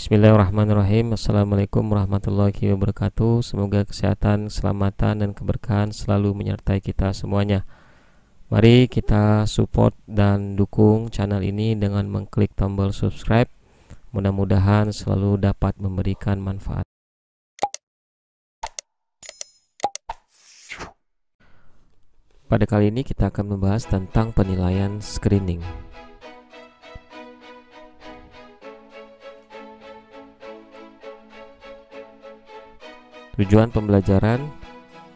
Bismillahirrahmanirrahim. Assalamualaikum warahmatullahi wabarakatuh. Semoga kesehatan, keselamatan, dan keberkahan selalu menyertai kita semuanya. Mari kita support dan dukung channel ini dengan mengklik tombol subscribe. Mudah-mudahan selalu dapat memberikan manfaat. Pada kali ini kita akan membahas tentang penilaian screening. Tujuan pembelajaran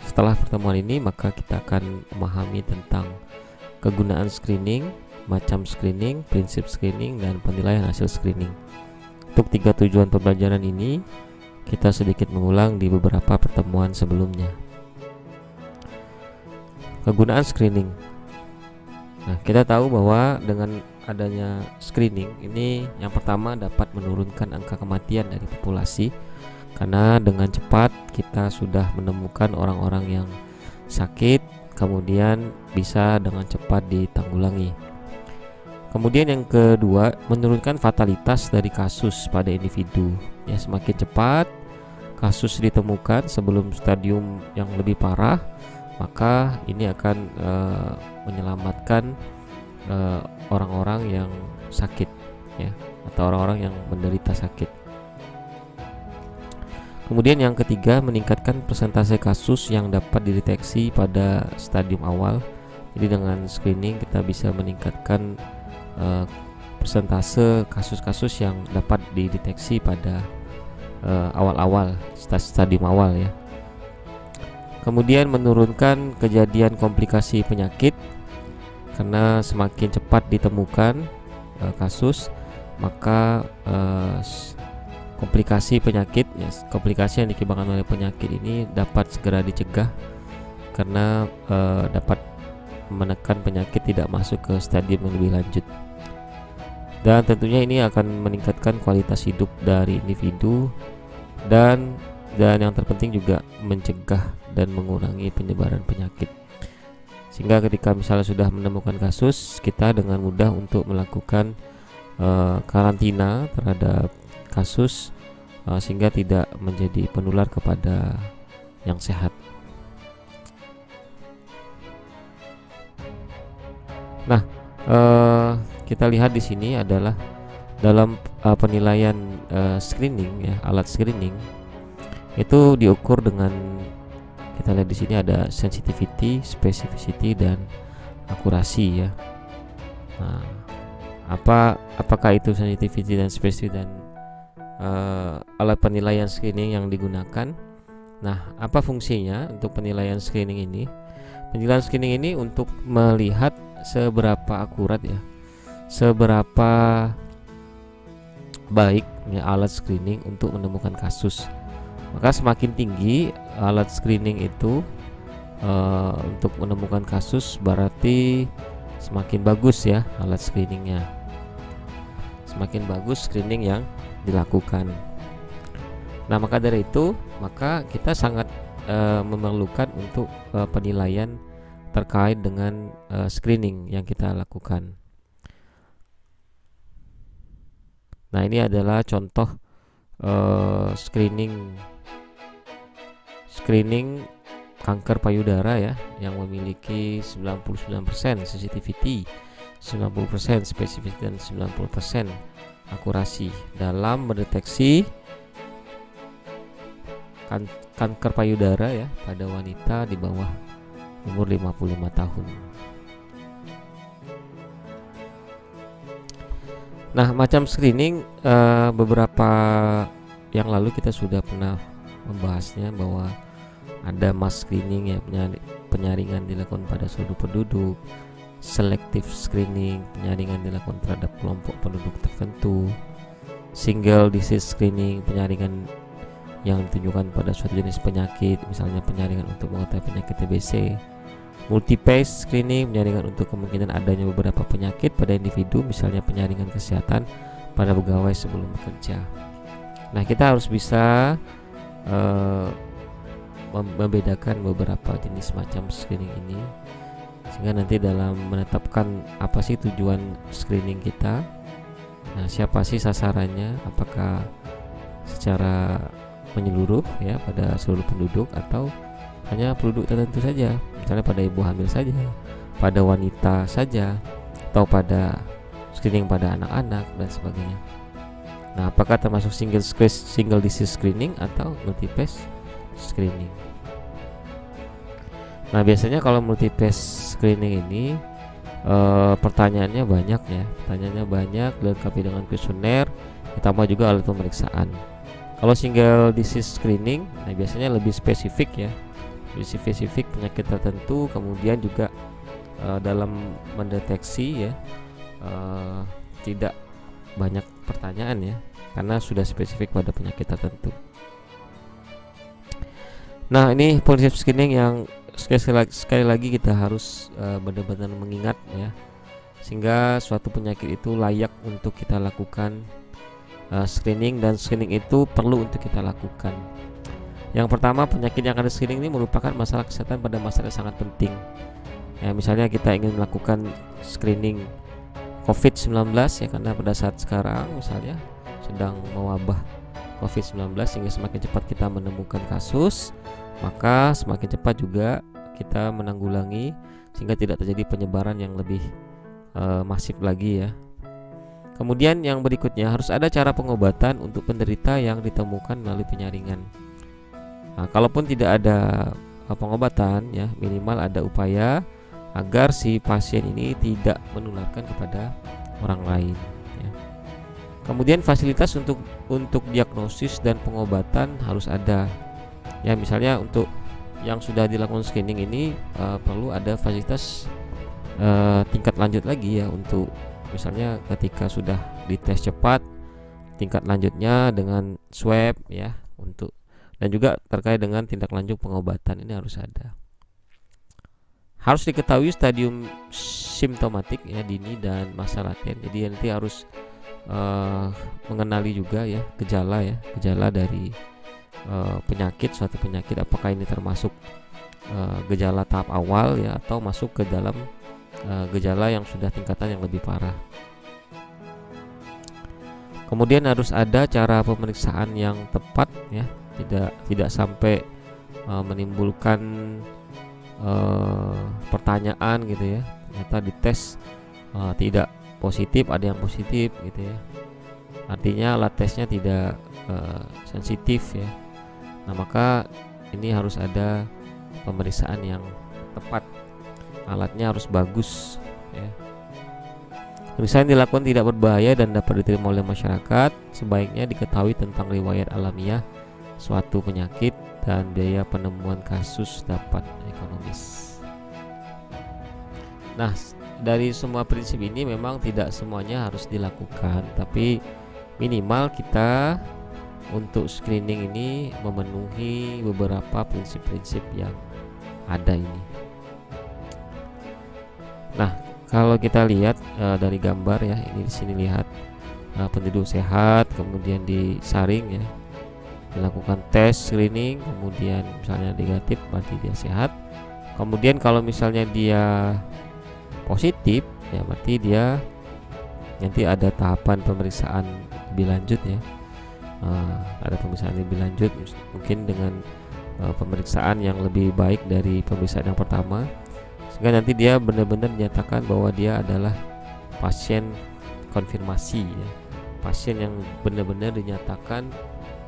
setelah pertemuan ini, maka kita akan memahami tentang kegunaan screening, macam screening, prinsip screening, dan penilaian hasil screening. Untuk 3 tujuan pembelajaran ini, kita sedikit mengulang di beberapa pertemuan sebelumnya. Kegunaan screening. Nah, kita tahu bahwa dengan adanya screening ini, yang pertama dapat menurunkan angka kematian dari populasi, karena dengan cepat kita sudah menemukan orang-orang yang sakit, kemudian bisa dengan cepat ditanggulangi. Kemudian yang kedua, menurunkan fatalitas dari kasus pada individu. Ya, semakin cepat kasus ditemukan sebelum stadium yang lebih parah, maka ini akan menyelamatkan orang-orang yang sakit, ya, atau orang-orang yang menderita sakit. Kemudian yang ketiga, meningkatkan persentase kasus yang dapat dideteksi pada stadium awal. Jadi dengan screening kita bisa meningkatkan persentase kasus-kasus yang dapat dideteksi pada awal-awal, stadium awal, ya. Kemudian menurunkan kejadian komplikasi penyakit, karena semakin cepat ditemukan kasus, maka komplikasi penyakit, ya, komplikasi yang diakibatkan oleh penyakit ini dapat segera dicegah, karena dapat menekan penyakit tidak masuk ke stadium yang lebih lanjut. Dan tentunya ini akan meningkatkan kualitas hidup dari individu, dan yang terpenting juga mencegah dan mengurangi penyebaran penyakit. Sehingga ketika misalnya sudah menemukan kasus, kita dengan mudah untuk melakukan karantina terhadap kasus, sehingga tidak menjadi penular kepada yang sehat. Nah, kita lihat di sini adalah dalam penilaian screening, ya, alat screening itu diukur dengan, kita lihat di sini ada sensitivity, specificity, dan akurasi, ya. Nah, apakah itu sensitivity dan specificity dan alat penilaian screening yang digunakan? Nah, apa fungsinya untuk penilaian screening ini? Penilaian screening ini untuk melihat seberapa akurat, ya, seberapa baik, ya, alat screening untuk menemukan kasus. Maka semakin tinggi alat screening itu untuk menemukan kasus, berarti semakin bagus, ya, alat screeningnya. Semakin bagus screening yang dilakukan. Nah, maka dari itu, maka kita sangat memerlukan untuk penilaian terkait dengan screening yang kita lakukan. Nah, ini adalah contoh screening kanker payudara, ya, yang memiliki 99% sensitivity, 90% spesifik, dan 90% akurasi dalam mendeteksi kanker payudara, ya, pada wanita di bawah umur 55 tahun. Nah, macam screening, beberapa yang lalu kita sudah pernah membahasnya, bahwa ada mass screening, ya, penyaringan dilakukan pada seluruh penduduk, selective screening, penyaringan dilakukan terhadap kelompok penduduk tertentu, single disease screening, penyaringan yang ditujukan pada suatu jenis penyakit, misalnya penyaringan untuk mengetahui penyakit TBC, multi-phase screening, penyaringan untuk kemungkinan adanya beberapa penyakit pada individu, misalnya penyaringan kesehatan pada pegawai sebelum bekerja. Nah, kita harus bisa membedakan beberapa jenis macam screening ini, sehingga nanti dalam menetapkan apa sih tujuan screening kita, nah, siapa sih sasarannya, apakah secara menyeluruh ya pada seluruh penduduk, atau hanya penduduk tertentu saja, misalnya pada ibu hamil saja, pada wanita saja, atau pada screening pada anak-anak dan sebagainya. Nah, apakah termasuk single disease screening atau multi-phase screening? Nah, biasanya kalau multi-phase screening ini pertanyaannya banyak ya, dilengkapi dengan kuesioner, ditambah juga alat pemeriksaan. Kalau single disease screening, nah biasanya lebih spesifik ya, lebih spesifik penyakit tertentu, kemudian juga dalam mendeteksi ya tidak banyak pertanyaan ya, karena sudah spesifik pada penyakit tertentu. Nah, ini prinsip screening yang sekali lagi kita harus benar-benar mengingat ya, sehingga suatu penyakit itu layak untuk kita lakukan screening, dan screening itu perlu untuk kita lakukan. Yang pertama, penyakit yang ada screening ini merupakan masalah kesehatan pada masa yang sangat penting ya. Misalnya kita ingin melakukan screening COVID-19 ya, karena pada saat sekarang misalnya sedang mewabah COVID-19, sehingga semakin cepat kita menemukan kasus, maka semakin cepat juga kita menanggulangi sehingga tidak terjadi penyebaran yang lebih masif lagi ya. Kemudian yang berikutnya, harus ada cara pengobatan untuk penderita yang ditemukan melalui penyaringan. Nah, kalaupun tidak ada pengobatan ya, minimal ada upaya agar si pasien ini tidak menularkan kepada orang lain ya. Kemudian fasilitas untuk diagnosis dan pengobatan harus ada ya. Misalnya untuk yang sudah dilakukan screening ini perlu ada fasilitas tingkat lanjut lagi ya, untuk misalnya ketika sudah dites cepat, tingkat lanjutnya dengan swab ya, untuk, dan juga terkait dengan tindak lanjut pengobatan ini harus ada. Harus diketahui stadium simptomatik ya, dini dan masa laten. Jadi nanti harus mengenali juga ya gejala dari penyakit, suatu penyakit, apakah ini termasuk gejala tahap awal ya, atau masuk ke dalam gejala yang sudah tingkatan yang lebih parah. Kemudian harus ada cara pemeriksaan yang tepat ya, tidak sampai menimbulkan pertanyaan gitu ya, ternyata dites tidak positif, ada yang positif gitu ya, artinya alat tesnya tidak sensitif ya. Nah, maka ini harus ada pemeriksaan yang tepat, alatnya harus bagus ya. Pemeriksaan dilakukan tidak berbahaya dan dapat diterima oleh masyarakat. Sebaiknya diketahui tentang riwayat alamiah suatu penyakit dan biaya penemuan kasus dapat ekonomis. Nah, dari semua prinsip ini memang tidak semuanya harus dilakukan, tapi minimal kita untuk screening ini memenuhi beberapa prinsip-prinsip yang ada ini. Nah, kalau kita lihat dari gambar ya, ini di sini lihat penduduk sehat, kemudian disaring ya, dilakukan tes screening, kemudian misalnya negatif berarti dia sehat. Kemudian kalau misalnya dia positif ya, berarti dia nanti ada tahapan pemeriksaan lebih lanjut ya. Ada pemeriksaan lebih lanjut mungkin dengan pemeriksaan yang lebih baik dari pemeriksaan yang pertama, sehingga nanti dia benar-benar dinyatakan bahwa dia adalah pasien konfirmasi ya, pasien yang benar-benar dinyatakan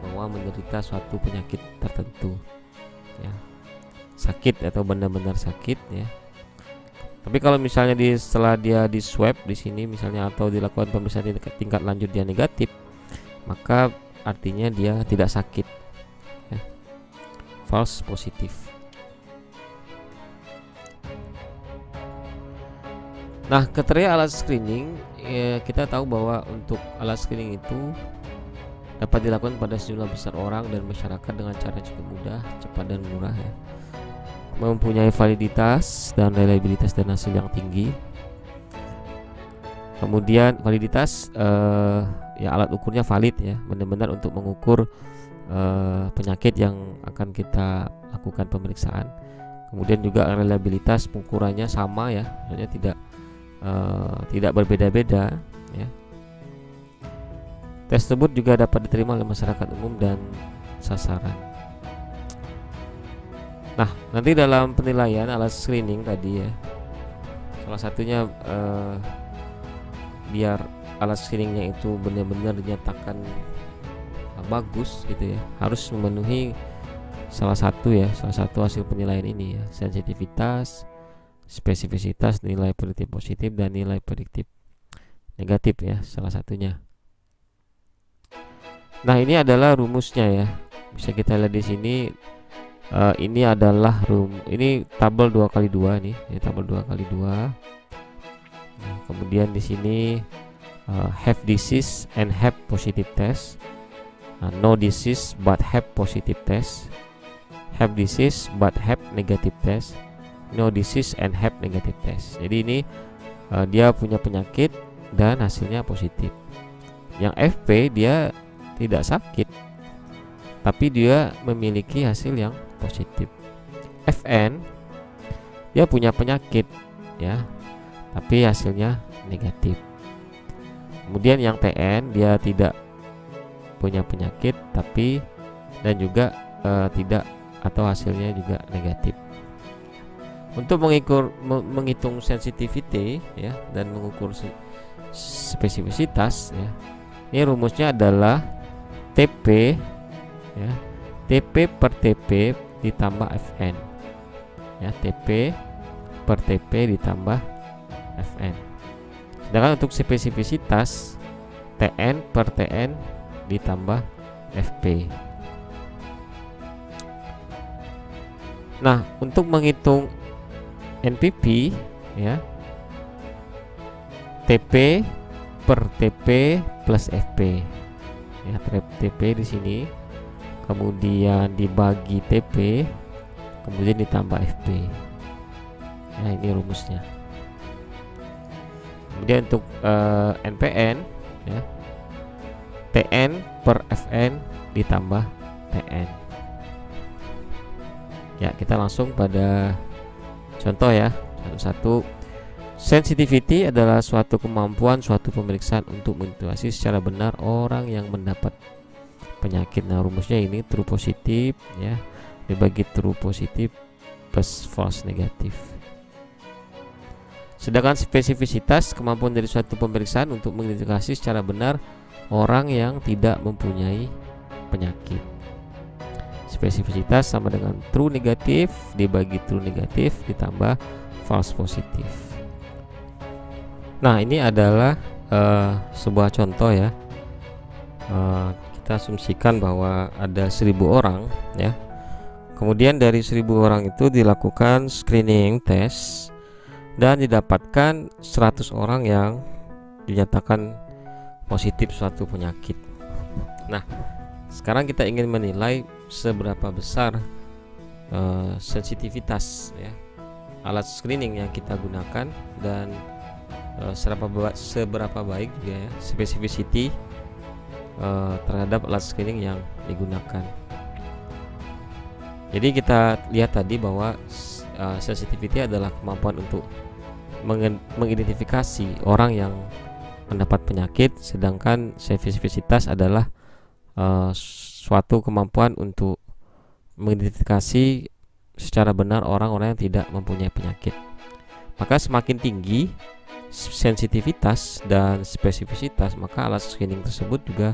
bahwa menderita suatu penyakit tertentu ya, sakit atau benar-benar sakit ya. Tapi kalau misalnya setelah dia di swab di sini misalnya, atau dilakukan pemeriksaan tingkat lanjut dia negatif, maka artinya dia tidak sakit ya, false positif. Nah, kriteria alat screening ya, kita tahu bahwa untuk alat screening itu dapat dilakukan pada sejumlah besar orang dan masyarakat dengan cara cukup mudah, cepat dan murah ya, mempunyai validitas dan reliabilitas dan hasil yang tinggi. Kemudian validitas ya, alat ukurnya valid ya, benar-benar untuk mengukur penyakit yang akan kita lakukan pemeriksaan. Kemudian juga reliabilitas pengukurannya sama ya, maksudnya tidak berbeda-beda ya. Tes tersebut juga dapat diterima oleh masyarakat umum dan sasaran. Nah, nanti dalam penilaian alat screening tadi ya, salah satunya biar alat screeningnya itu benar-benar dinyatakan bagus gitu ya, harus memenuhi salah satu hasil penilaian ini ya, sensitivitas, spesifisitas, nilai prediktif positif dan nilai prediktif negatif ya, salah satunya. Nah, ini adalah rumusnya ya, bisa kita lihat di sini. Ini adalah ini tabel 2x2 nih, ini tabel 2x2. Nah, kemudian di sini have disease and have positive test, no disease but have positive test, have disease but have negative test, no disease and have negative test. Jadi ini dia punya penyakit dan hasilnya positif. Yang FP dia tidak sakit tapi dia memiliki hasil yang positif. FN dia punya penyakit ya, tapi hasilnya negatif. Kemudian yang TN dia tidak punya penyakit tapi dan juga tidak atau hasilnya juga negatif. Untuk menghitung sensitivity ya dan mengukur spesifisitas ya, ini rumusnya adalah TP ya, TP per TP ditambah FN ya, TP per TP ditambah FN. Sedangkan untuk spesifisitas TN per TN ditambah FP. Nah, untuk menghitung NPP ya, TP per TP plus FP ya, TP di sini kemudian dibagi TP kemudian ditambah FP. Nah, ini rumusnya. Kemudian untuk NPN ya, TN per FN ditambah TN. Ya, kita langsung pada contoh ya, satu-satu. Sensitivity adalah suatu kemampuan suatu pemeriksaan untuk mendeteksi secara benar orang yang mendapat penyakit. Nah, rumusnya ini true positif ya, dibagi true positif plus false negatif. Sedangkan spesifisitas kemampuan dari suatu pemeriksaan untuk mengidentifikasi secara benar orang yang tidak mempunyai penyakit. Spesifisitas sama dengan true negatif dibagi true negatif ditambah false positif. Nah, ini adalah sebuah contoh ya. Kita asumsikan bahwa ada 1000 orang ya. Kemudian dari 1000 orang itu dilakukan screening test dan didapatkan 100 orang yang dinyatakan positif suatu penyakit. Nah, sekarang kita ingin menilai seberapa besar sensitivitas ya alat screening yang kita gunakan dan seberapa baik juga ya specificity terhadap alat screening yang digunakan. Jadi kita lihat tadi bahwa sensitivity adalah kemampuan untuk mengidentifikasi orang yang mendapat penyakit, sedangkan spesifisitas adalah suatu kemampuan untuk mengidentifikasi secara benar orang-orang yang tidak mempunyai penyakit. Maka semakin tinggi sensitivitas dan spesifisitas, maka alat screening tersebut juga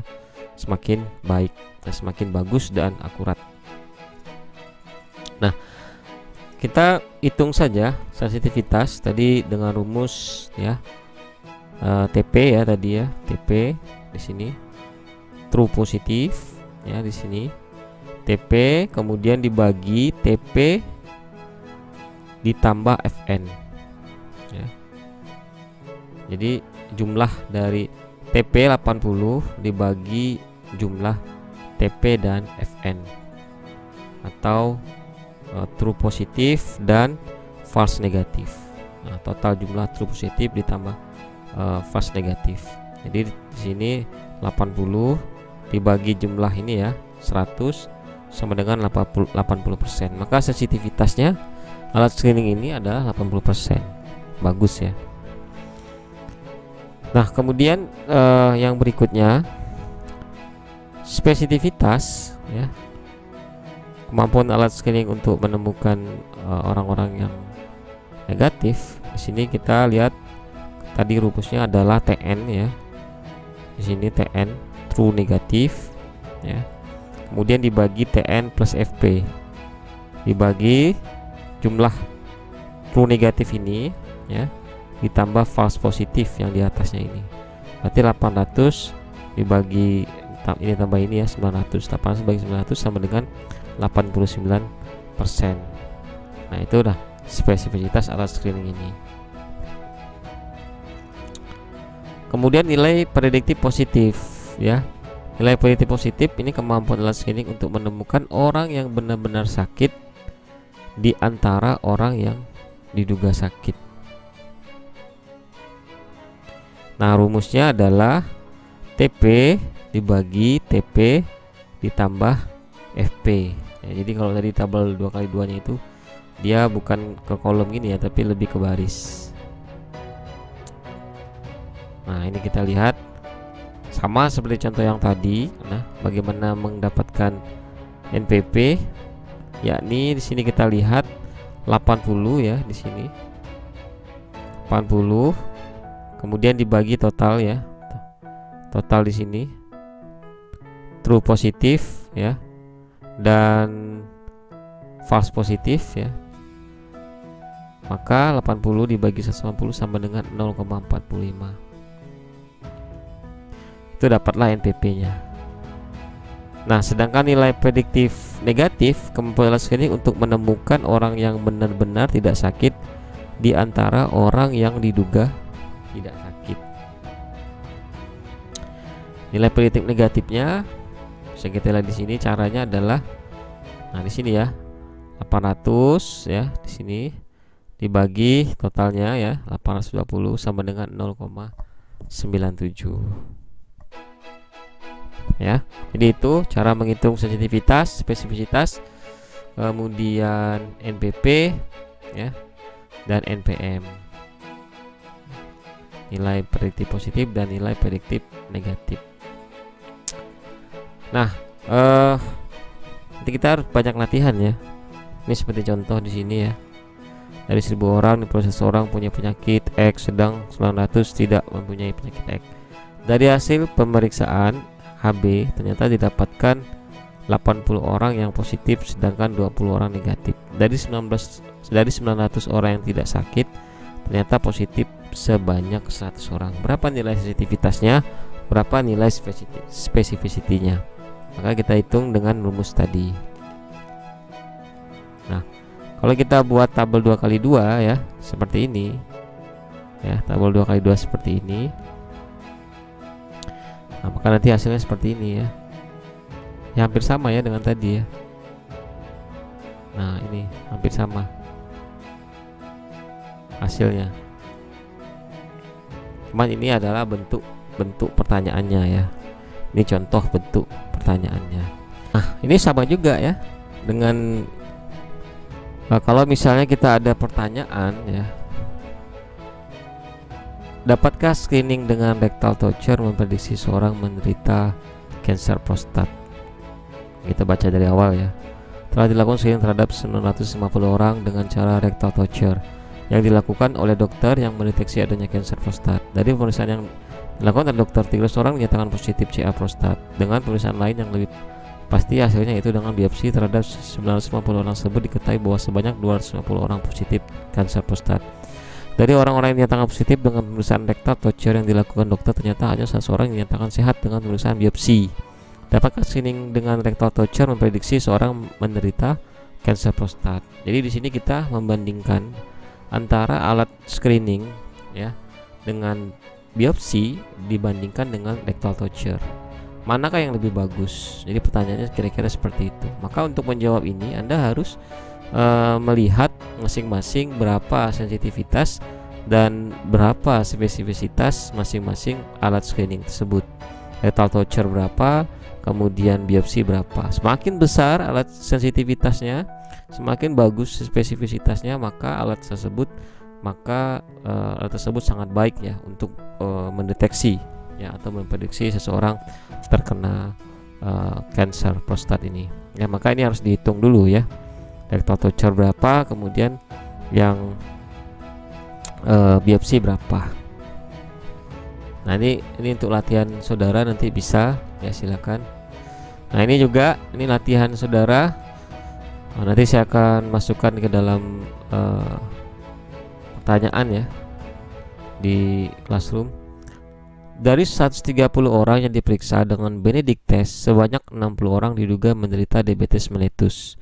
semakin baik dan semakin bagus dan akurat. Nah, kita hitung saja sensitivitas tadi dengan rumus ya, TP ya tadi ya, TP di sini true positif ya, di sini TP kemudian dibagi TP ditambah FN ya. Jadi jumlah dari TP 80 dibagi jumlah TP dan FN atau true positif dan false negatif. Nah, total jumlah true positif ditambah false negatif. Jadi di sini 80 dibagi jumlah ini ya 100 sama dengan 80%. Maka sensitivitasnya alat screening ini adalah 80%. Bagus ya. Nah, kemudian yang berikutnya spesifisitas ya, kemampuan alat screening untuk menemukan orang-orang yang negatif. Di sini kita lihat tadi rumusnya adalah TN ya. Di sini TN true negatif ya. Kemudian dibagi TN plus FP. Dibagi jumlah true negatif ini ya, ditambah false positif yang di atasnya ini. Berarti 800 dibagi ini tambah ini ya, 900. 800 bagi 900 sama dengan 89%. Nah, itu udah spesifisitas alat screening ini. Kemudian nilai prediktif positif ya. Nilai prediktif positif ini kemampuan alat screening untuk menemukan orang yang benar-benar sakit di antara orang yang diduga sakit. Nah, rumusnya adalah TP dibagi TP ditambah FP ya. Jadi kalau tadi tabel 2x2 nya itu dia bukan ke kolom gini ya, tapi lebih ke baris. Nah, ini kita lihat sama seperti contoh yang tadi. Nah, bagaimana mendapatkan NPP, yakni di sini kita lihat 80 ya, di sini 80, kemudian dibagi total ya. Total di sini true positif ya dan false positif ya. Maka 80 dibagi 180 sama dengan 0,45. Itu dapatlah NPP-nya. Nah, sedangkan nilai prediktif negatif kemampuan alat screening untuk menemukan orang yang benar-benar tidak sakit di antara orang yang diduga tidak sakit. Nilai prediktif negatifnya bisa kita lihat di sini. Caranya adalah, nah di sini ya, 800 ya, di sini dibagi totalnya ya, 820 sama dengan 0,97 ya. Jadi itu cara menghitung sensitivitas, spesifisitas, kemudian NPP ya, dan NPM, nilai prediktif positif dan nilai prediktif negatif. Nah, nanti kita harus banyak latihan ya. Ini seperti contoh di sini ya. Dari 1000 orang, proses orang punya penyakit X, sedang 900 tidak mempunyai penyakit X. Dari hasil pemeriksaan HB ternyata didapatkan 80 orang yang positif sedangkan 20 orang negatif. Dari 900 orang yang tidak sakit ternyata positif sebanyak 100 orang. Berapa nilai sensitivitasnya? Berapa nilai spesifisitinya? Maka kita hitung dengan rumus tadi. Nah, kalau kita buat tabel 2x2 ya, seperti ini ya, tabel 2x2 seperti ini. Nah, maka nanti hasilnya seperti ini ya. Ya, hampir sama ya dengan tadi ya. Nah, ini hampir sama hasilnya. Cuman ini adalah bentuk pertanyaannya ya. Ini contoh bentuk pertanyaannya. Nah, ini sama juga ya dengan kalau misalnya kita ada pertanyaan ya, dapatkah screening dengan rectal torture memprediksi seorang menderita kanker prostat? Kita baca dari awal ya. Telah dilakukan screening terhadap 950 orang dengan cara rectal torture yang dilakukan oleh dokter yang mendeteksi adanya kanker prostat. Dari pemeriksaan yang dilakukan oleh dokter, 3 orang dinyatakan positif CA prostat. Dengan pemeriksaan lain yang lebih pasti hasilnya itu dengan biopsi terhadap 950 orang tersebut diketahui bahwa sebanyak 250 orang positif kanker prostat. Dari orang-orang yang dinyatakan positif dengan pemeriksaan rectal torture yang dilakukan dokter, ternyata hanya 1 orang yang dinyatakan sehat dengan pemeriksaan biopsi. Dapatkah screening dengan rectal torture memprediksi seorang menderita kanker prostat? Jadi di sini kita membandingkan antara alat screening ya dengan biopsi dibandingkan dengan rectal torture. Manakah yang lebih bagus? Jadi pertanyaannya kira-kira seperti itu. Maka untuk menjawab ini Anda harus melihat masing-masing berapa sensitivitas dan berapa spesifisitas masing-masing alat screening tersebut. Rectal torture berapa, kemudian biopsi berapa. Semakin besar alat sensitivitasnya, semakin bagus spesifisitasnya, maka alat tersebut sangat baik ya untuk mendeteksi ya atau memprediksi seseorang terkena cancer prostat ini. Ya, maka ini harus dihitung dulu ya. Rectal torture berapa, kemudian yang biopsi berapa. Nah, ini untuk latihan saudara, nanti bisa ya, silakan. Nah, ini juga ini latihan saudara. Nah, nanti saya akan masukkan ke dalam pertanyaan ya di Classroom. Dari 130 orang yang diperiksa dengan Benedict test, sebanyak 60 orang diduga menderita diabetes mellitus.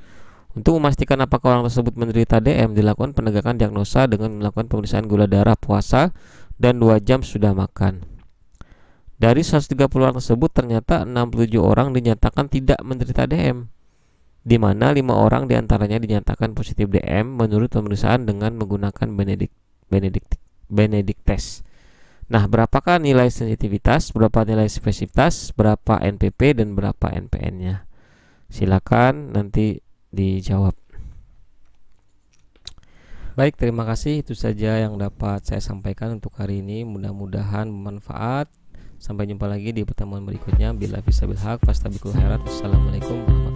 Untuk memastikan apakah orang tersebut menderita DM, dilakukan penegakan diagnosa dengan melakukan pemeriksaan gula darah, puasa, dan 2 jam sudah makan. Dari 130 orang tersebut, ternyata 67 orang dinyatakan tidak menderita DM, di mana 5 orang diantaranya dinyatakan positif DM menurut pemeriksaan dengan menggunakan Benedict test. Nah, berapakah nilai sensitivitas, berapa nilai spesifitas, berapa NPP, dan berapa NPN-nya? Silakan nanti dijawab. Baik, terima kasih. Itu saja yang dapat saya sampaikan untuk hari ini. Mudah-mudahan bermanfaat. Sampai jumpa lagi di pertemuan berikutnya. Bila fissabil haq, fastabikul khairat. Wassalamualaikum warahmatullahi wabarakatuh.